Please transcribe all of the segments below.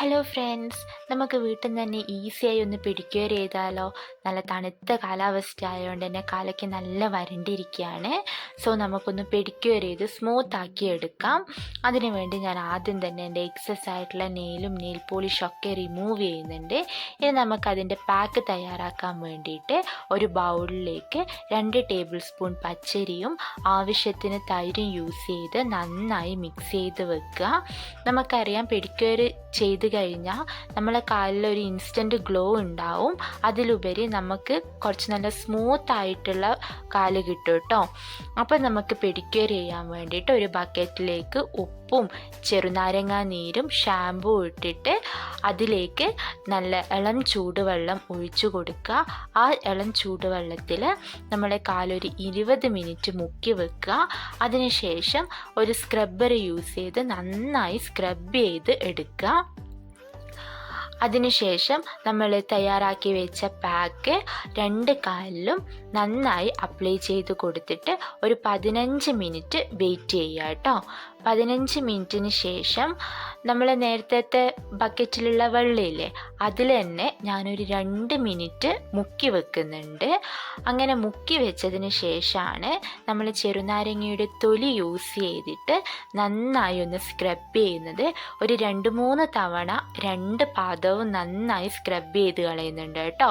Hello friends, നമുക്ക് വീട്ടിൽ നിന്ന് തന്നെ ഈസിയായി ഒന്ന് പെഡിക്യൂർ ചെയ്താലോ? നല്ല തണുത്ത കാലാവസ്ഥ ആയതുകൊണ്ട് തന്നെ കാലയ്ക്ക് നല്ല വരണ്ടിരിക്കുകയാണ്. സോ നമുക്കൊന്ന് പെഡിക്യൂർ ചെയ്ത് സ്മൂത്ത് ആക്കി എടുക്കാം. അതിനു വേണ്ടി ഞാൻ ആദ്യം തന്നെ എൻ്റെ എക്സസ് ആയിട്ടുള്ള നെയിലും നെയിൽ പോളിഷൊക്കെ റിമൂവ് ചെയ്യുന്നുണ്ട്. ഇനി നമുക്കതിൻ്റെ പാക്ക് തയ്യാറാക്കാൻ വേണ്ടിയിട്ട് ഒരു ബൗളിലേക്ക് 2 ടേബിൾ സ്പൂൺ പച്ചരിയും ആവശ്യത്തിന് തൈരും യൂസ് ചെയ്ത് നന്നായി മിക്സ് ചെയ്ത് വെക്കുക. നമുക്കറിയാം, പെഡിക്യൂർ ചെയ്ത് കഴിഞ്ഞാൽ നമ്മളെ കാലിലൊരു ഇൻസ്റ്റൻറ്റ് ഗ്ലോ ഉണ്ടാവും. അതിലുപരി നമുക്ക് കുറച്ച് നല്ല സ്മൂത്ത് ആയിട്ടുള്ള കാല് കിട്ടും കേട്ടോ. അപ്പം നമുക്ക് പെഡിക്യൂർ ചെയ്യാൻ വേണ്ടിയിട്ട് ഒരു ബക്കറ്റിലേക്ക് ഉപ്പും ചെറുനാരങ്ങ നീരും ഷാമ്പൂ ഇട്ടിട്ട് അതിലേക്ക് നല്ല ഇളം ചൂടുവെള്ളം ഒഴിച്ചു കൊടുക്കുക. ആ ഇളം ചൂടുവെള്ളത്തിൽ നമ്മളെ കാലൊരു 20 മിനിറ്റ് മുക്കി വെക്കുക. അതിനുശേഷം ഒരു സ്ക്രബ്ബർ യൂസ് ചെയ്ത് നന്നായി സ്ക്രബ് ചെയ്ത് എടുക്കുക. അതിനുശേഷം നമ്മൾ തയ്യാറാക്കി വെച്ച പാക്ക് 2 കാലിലും നന്നായി അപ്ലൈ ചെയ്ത് കൊടുത്തിട്ട് ഒരു 15 മിനിറ്റ് വെയിറ്റ് ചെയ്യുക കേട്ടോ. 15 മിനിറ്റിന് ശേഷം നമ്മൾ നേരത്തെ ബക്കറ്റിലുള്ള വെള്ളമില്ലേ, അതിൽ തന്നെ ഞാനൊരു 2 മിനിറ്റ് മുക്കി വെക്കുന്നുണ്ട്. അങ്ങനെ മുക്കി വെച്ചതിന് ശേഷമാണ് നമ്മൾ ചെറുനാരങ്ങയുടെ തൊലി യൂസ് ചെയ്തിട്ട് നന്നായി ഒന്ന് സ്ക്രബ് ചെയ്യുന്നത്. ഒരു 2-3 തവണ 2 പാദവും നന്നായി സ്ക്രബ് ചെയ്ത് കളയുന്നുണ്ട് കേട്ടോ.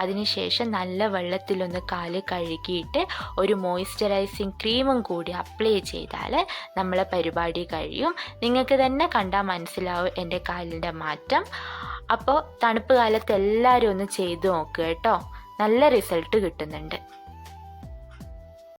അതിനുശേഷം നല്ല വെള്ളത്തിലൊന്ന് കാല് കഴുകിയിട്ട് ഒരു മോയ്സ്ചറൈസിങ് ക്രീമും കൂടി അപ്ലൈ ചെയ്താൽ നമ്മളെ പരിപാടി കഴിയും. നിങ്ങൾക്ക് തന്നെ കണ്ടാൽ മനസ്സിലാവും എൻ്റെ കാലിൻ്റെ മാറ്റം. അപ്പോൾ തണുപ്പ് കാലത്ത് എല്ലാവരും ഒന്ന് ചെയ്ത് നോക്കുക കേട്ടോ. നല്ല റിസൾട്ട് കിട്ടുന്നുണ്ട്.